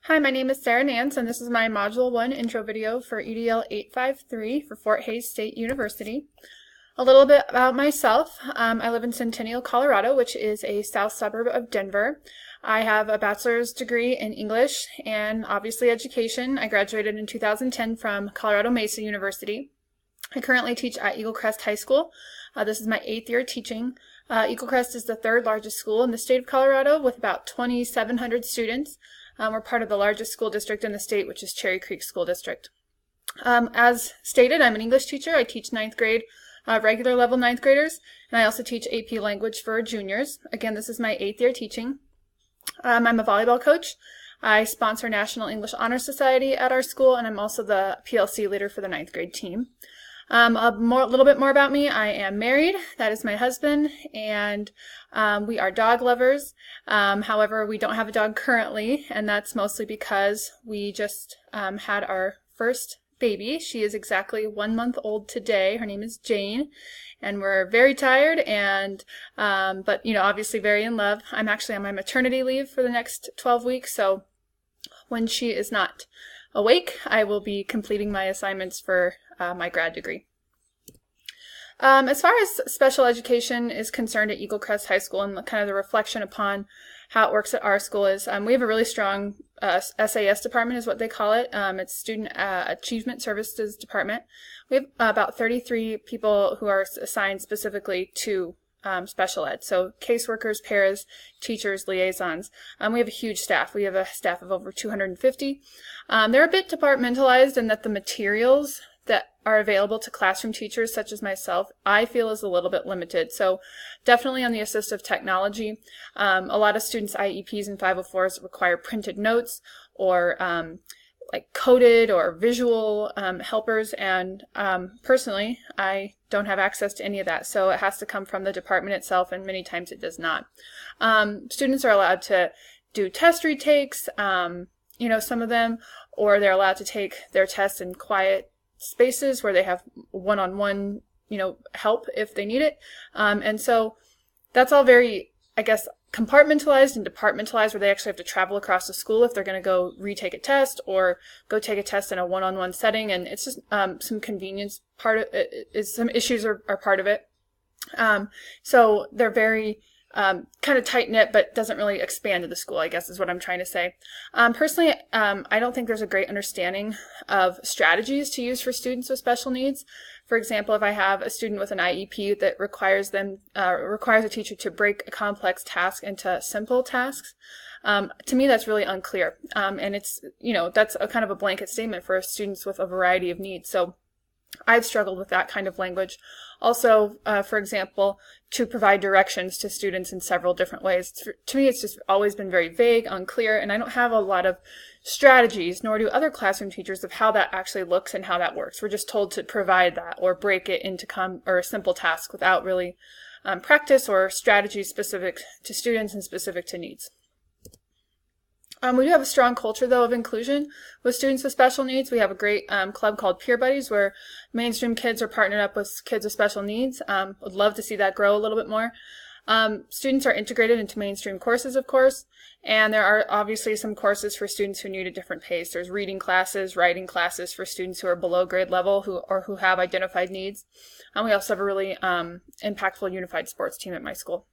Hi, my name is Sarah Nance, and this is my Module 1 intro video for EDL 853 for Fort Hays State University. A little bit about myself. I live in Centennial, Colorado, which is a south suburb of Denver. I have a bachelor's degree in English and obviously education. I graduated in 2010 from Colorado Mesa University. I currently teach at Eagle Crest High School. This is my 8th year teaching. Eagle Crest is the third largest school in the state of Colorado with about 2,700 students. We're part of the largest school district in the state, which is Cherry Creek School District. As stated, I'm an English teacher. I teach 9th grade, regular level 9th graders, and I also teach AP language for juniors. Again, this is my 8th year teaching. I'm a volleyball coach. I sponsor National English Honor Society at our school, and I'm also the PLC leader for the 9th grade team. A little bit more about me. I am married. That is my husband, and we are dog lovers. However, we don't have a dog currently, and that's mostly because we just had our first baby. She is exactly 1 month old today. Her name is Jane, and we're very tired, and but obviously very in love. I'm actually on my maternity leave for the next 12 weeks, so when she is not awake, I will be completing my assignments for my grad degree. As far as special education is concerned at Eagle Crest High School and kind of the reflection upon how it works at our school is we have a really strong SAS department is what they call it. It's Student Achievement Services Department. We have about 33 people who are assigned specifically to special ed. So caseworkers, paras, teachers, liaisons. We have a huge staff. We have a staff of over 250. They're a bit departmentalized in that the materials that are available to classroom teachers such as myself, I feel is a little bit limited. So definitely on the assistive technology, a lot of students' IEPs and 504s require printed notes or like coded or visual helpers, and personally I don't have access to any of that, so it has to come from the department itself, and many times it does not. Students are allowed to do test retakes, some of them, or they're allowed to take their tests in quiet spaces where they have one-on-one help if they need it, and so that's all very, I guess, compartmentalized and departmentalized, where they actually have to travel across the school if they're going to go retake a test or go take a test in a one-on-one setting, and it's just some convenience part of it, is some issues are part of it. So they're very kind of tight-knit, but doesn't really expand to the school, I guess is what I'm trying to say. Personally, I don't think there's a great understanding of strategies to use for students with special needs. For example, if I have a student with an IEP that requires a teacher to break a complex task into simple tasks, to me that's really unclear. And it's, that's a kind of a blanket statement for students with a variety of needs. So I've struggled with that kind of language. Also, for example, to provide directions to students in several different ways. To me, it's just always been very vague, unclear, and I don't have a lot of strategies, nor do other classroom teachers, of how that actually looks and how that works. We're just told to provide that or break it into a simple task without really practice or strategies specific to students and specific to needs. We do have a strong culture, though, of inclusion with students with special needs. We have a great club called Peer Buddies, where mainstream kids are partnered up with kids with special needs. Would love to see that grow a little bit more. Students are integrated into mainstream courses, of course, and there are obviously some courses for students who need a different pace. There's reading classes, writing classes for students who are below grade level who have identified needs. And we also have a really impactful unified sports team at my school.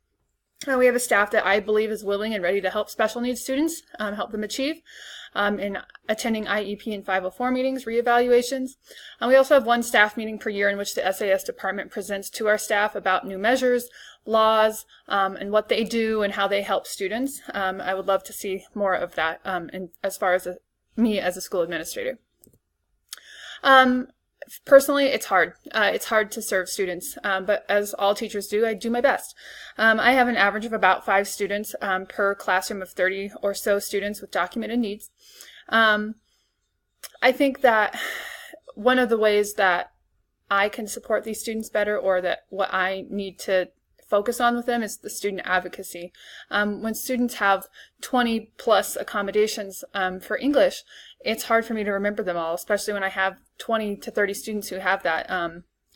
We have a staff that I believe is willing and ready to help special needs students, help them achieve in attending IEP and 504 meetings, reevaluations. We also have one staff meeting per year in which the SAS department presents to our staff about new measures, laws, and what they do and how they help students. I would love to see more of that as far as me as a school administrator. Personally, it's hard. It's hard to serve students, but as all teachers do, I do my best. I have an average of about 5 students per classroom of 30 or so students with documented needs. I think that one of the ways that I can support these students better, or that what I need to focus on with them, is the student advocacy. When students have 20 plus accommodations for English, it's hard for me to remember them all, especially when I have 20 to 30 students who have that,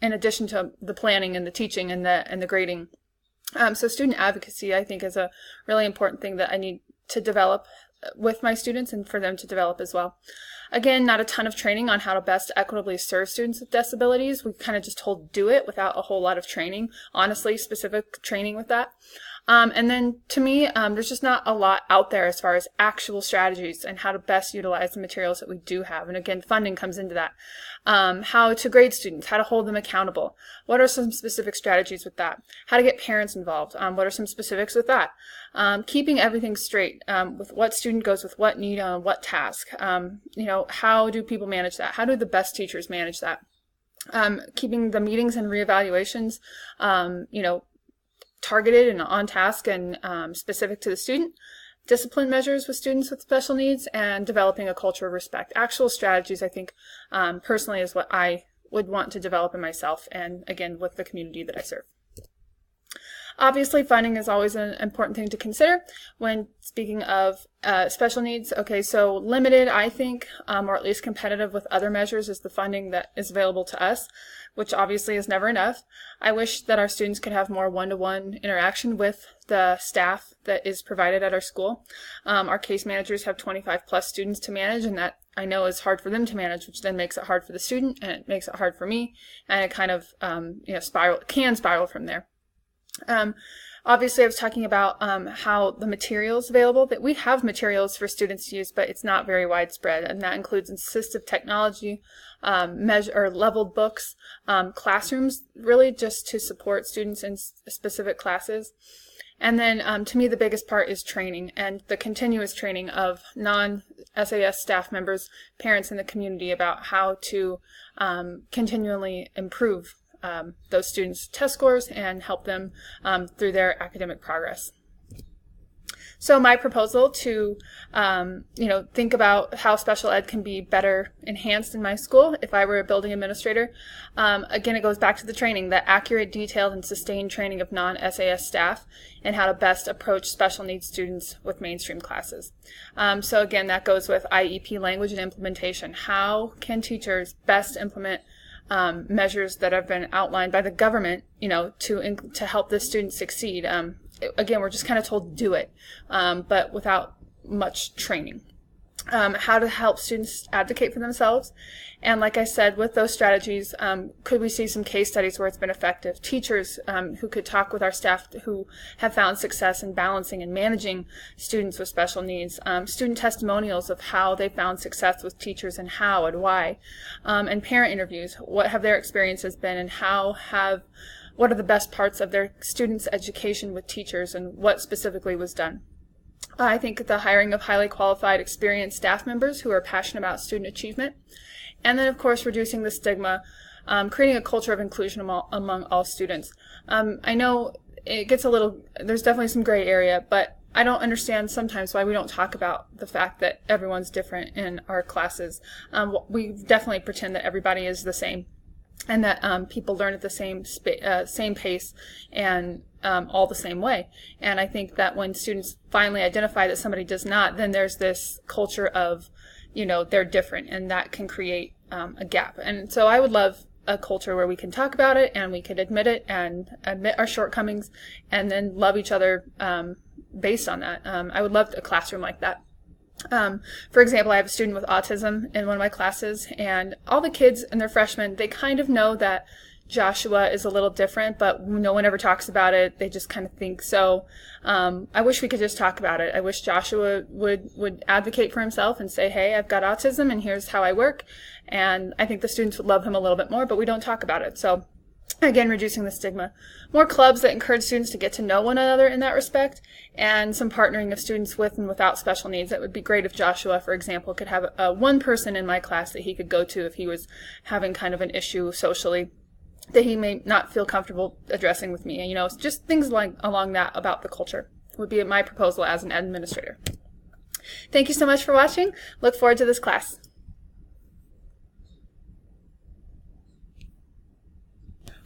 in addition to the planning and the teaching and the grading. So student advocacy, I think, is a really important thing that I need to develop with my students and for them to develop as well. Again, not a ton of training on how to best equitably serve students with disabilities. We kind of just told do it without a whole lot of training, honestly, specific training with that. And then to me, there's just not a lot out there as far as actual strategies and how to best utilize the materials that we do have. And again, funding comes into that. How to grade students, how to hold them accountable. What are some specific strategies with that? How to get parents involved. What are some specifics with that? Keeping everything straight with what student goes with what need on what task. How do people manage that? How do the best teachers manage that? Keeping the meetings and reevaluations, targeted and on task and specific to the student, discipline measures with students with special needs, and developing a culture of respect. Actual strategies, I think, personally, is what I would want to develop in myself and, again, with the community that I serve. Obviously, funding is always an important thing to consider when speaking of special needs. Okay, so limited, I think, or at least competitive with other measures is the funding that is available to us, which obviously is never enough. I wish that our students could have more one-to-one interaction with the staff that is provided at our school. Our case managers have 25 plus students to manage, and that I know is hard for them to manage, which then makes it hard for the student, and it makes it hard for me, and it kind of can spiral from there. Obviously, I was talking about how the materials available, that we have materials for students to use, but it's not very widespread, and that includes assistive technology, leveled books, classrooms, really just to support students in specific classes. And then to me, the biggest part is training and the continuous training of non-SAS staff members, parents in the community about how to continually improve those students' test scores and help them through their academic progress. So my proposal to think about how special ed can be better enhanced in my school if I were a building administrator, again, it goes back to the training, the accurate, detailed, and sustained training of non-SAS staff and how to best approach special needs students with mainstream classes. So again, that goes with IEP language and implementation. How can teachers best implement measures that have been outlined by the government, to help the students succeed? Again, we're just kind of told do it, but without much training. How to help students advocate for themselves. And like I said, with those strategies, could we see some case studies where it's been effective? Teachers who could talk with our staff who have found success in balancing and managing students with special needs. Student testimonials of how they found success with teachers and how and why. And parent interviews. What have their experiences been and what are the best parts of their students' education with teachers and what specifically was done? I think the hiring of highly qualified, experienced staff members who are passionate about student achievement. And then, of course, reducing the stigma, creating a culture of inclusion among all students. I know it gets there's definitely some gray area, but I don't understand sometimes why we don't talk about the fact that everyone's different in our classes. We definitely pretend that everybody is the same and that people learn at the same pace and all the same way. And I think that when students finally identify that somebody does not, then there's this culture of, they're different, and that can create a gap. And so I would love a culture where we can talk about it and we can admit it and admit our shortcomings and then love each other based on that. I would love a classroom like that. For example, I have a student with autism in one of my classes, and all the kids and they're freshmen, they kind of know that Joshua is a little different, but no one ever talks about it. They just kind of think so. I wish we could just talk about it. I wish Joshua would advocate for himself and say, hey, I've got autism and here's how I work. And I think the students would love him a little bit more, but we don't talk about it. So again, reducing the stigma. More clubs that encourage students to get to know one another in that respect, and some partnering of students with and without special needs. It would be great if Joshua, for example, could have one person in my class that he could go to if he was having kind of an issue socially that he may not feel comfortable addressing with me. And, just things along that about the culture would be my proposal as an administrator. Thank you so much for watching. Look forward to this class.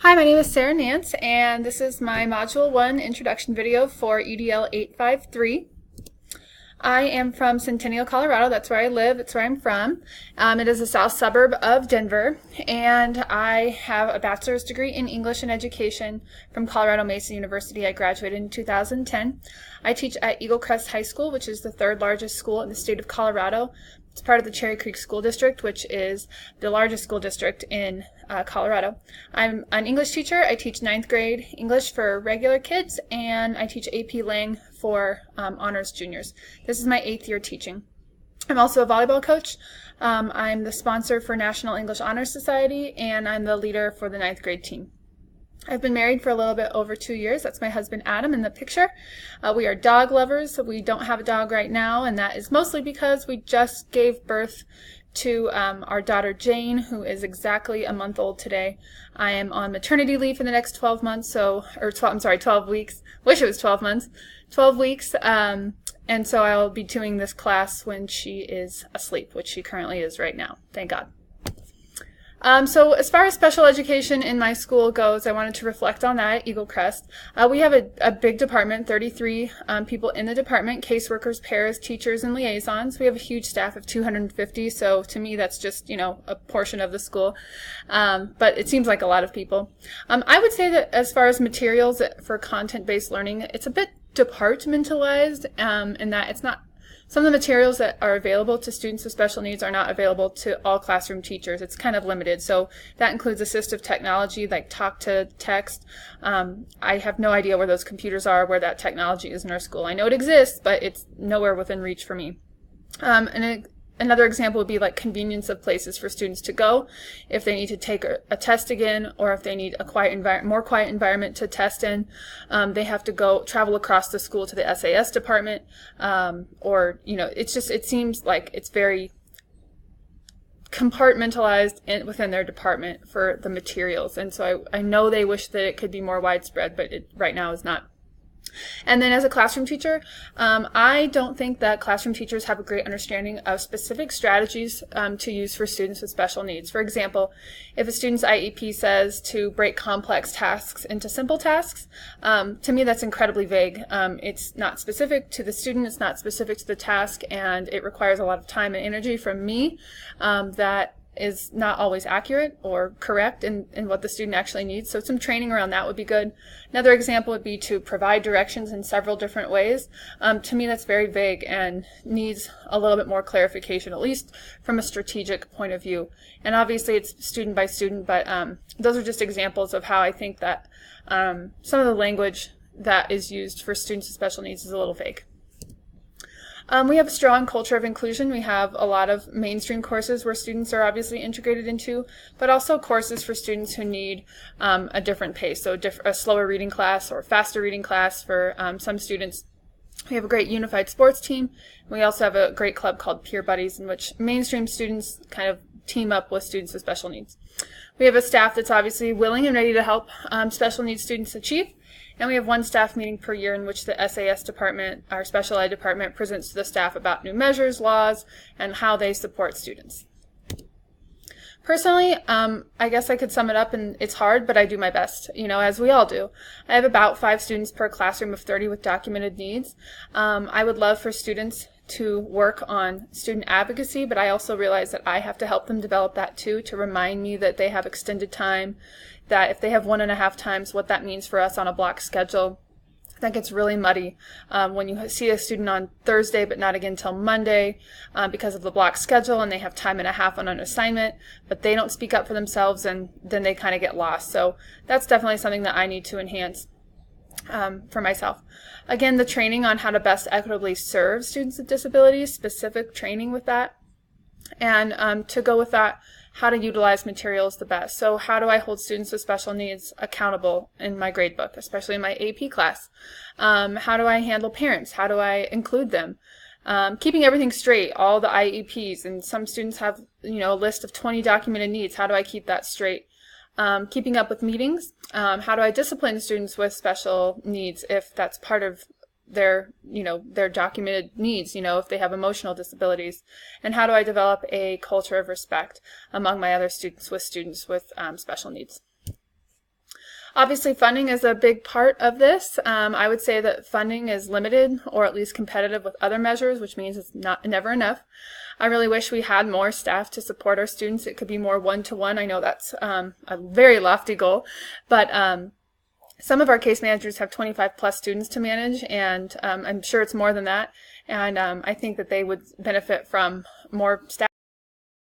Hi, my name is Sarah Nance, and this is my Module 1 introduction video for EDL 853. I am from Centennial, Colorado. That's where I live. It's where I'm from. It is a south suburb of Denver, and I have a bachelor's degree in English and Education from Colorado Mesa University. I graduated in 2010. I teach at Eagle Crest High School, which is the third largest school in the state of Colorado. It's part of the Cherry Creek School District, which is the largest school district in Colorado. I'm an English teacher. I teach 9th grade English for regular kids, and I teach AP Lang for honors juniors. This is my 8th year teaching. I'm also a volleyball coach. I'm the sponsor for National English Honor Society, and I'm the leader for the 9th grade team. I've been married for a little bit over 2 years. That's my husband Adam in the picture. We are dog lovers. So we don't have a dog right now, and that is mostly because we just gave birth to our daughter Jane, who is exactly a month old today. I am on maternity leave for the next 12 months, 12 weeks. Wish it was 12 months. 12 weeks, and so I'll be doing this class when she is asleep, which she currently is right now. Thank God. So as far as special education in my school goes, I wanted to reflect on that at Eagle Crest. We have a big department, 33 people in the department, caseworkers, paras, teachers, and liaisons. We have a huge staff of 250, so to me that's just, a portion of the school. But it seems like a lot of people. I would say that as far as materials for content-based learning, it's a bit departmentalized in that it's not. Some of the materials that are available to students with special needs are not available to all classroom teachers. It's kind of limited. So that includes assistive technology like talk to text. I have no idea where those computers are, where that technology is in our school. I know it exists, but it's nowhere within reach for me. Another example would be like convenience of places for students to go if they need to take a test again, or if they need a more quiet environment to test in. They have to travel across the school to the SAS department, it seems like it's very compartmentalized within their department for the materials. And so I know they wish that it could be more widespread, but it right now is not. And then as a classroom teacher, I don't think that classroom teachers have a great understanding of specific strategies to use for students with special needs. For example, if a student's IEP says to break complex tasks into simple tasks, to me that's incredibly vague. It's not specific to the student, it's not specific to the task, and it requires a lot of time and energy from me that is not always accurate or correct in what the student actually needs. So some training around that would be good. Another example would be to provide directions in several different ways. To me, that's very vague and needs a little bit more clarification, at least from a strategic point of view. And obviously it's student by student, but those are just examples of how I think that some of the language that is used for students with special needs is a little vague. We have a strong culture of inclusion. We have a lot of mainstream courses where students are obviously integrated into, but also courses for students who need a different pace, so a slower reading class or faster reading class for some students. We have a great unified sports team. We also have a great club called Peer Buddies, in which mainstream students kind of team up with students with special needs. We have a staff that's obviously willing and ready to help special needs students achieve. And we have one staff meeting per year in which the SAS department, our special ed department, presents to the staff about new measures, laws, and how they support students. Personally, I guess I could sum it up, and it's hard, but I do my best, as we all do. I have about 5 students per classroom of 30 with documented needs. I would love for students to work on student advocacy, but I also realize that I have to help them develop that too, to remind me that they have extended time, that if they have 1.5 times, what that means for us on a block schedule. That gets really muddy when you see a student on Thursday but not again till Monday because of the block schedule, and they have time and a half on an assignment, but they don't speak up for themselves, and then they kind of get lost. So that's definitely something that I need to enhance for myself. Again, the training on how to best equitably serve students with disabilities, specific training with that, and to go with that, how to utilize materials the best. So how do I hold students with special needs accountable in my grade book, especially in my AP class? How do I handle parents? How do I include them? Keeping everything straight, all the IEPs, and some students have a list of 20 documented needs. How do I keep that straight? Keeping up with meetings. How do I discipline students with special needs if that's part of their documented needs, if they have emotional disabilities? And how do I develop a culture of respect among my other students with special needs? Obviously, funding is a big part of this. I would say that funding is limited, or at least competitive with other measures, which means it's never enough. I really wish we had more staff to support our students. It could be more one-to-one. I know that's a very lofty goal, but some of our case managers have 25 plus students to manage, and I'm sure it's more than that. And I think that they would benefit from more staff.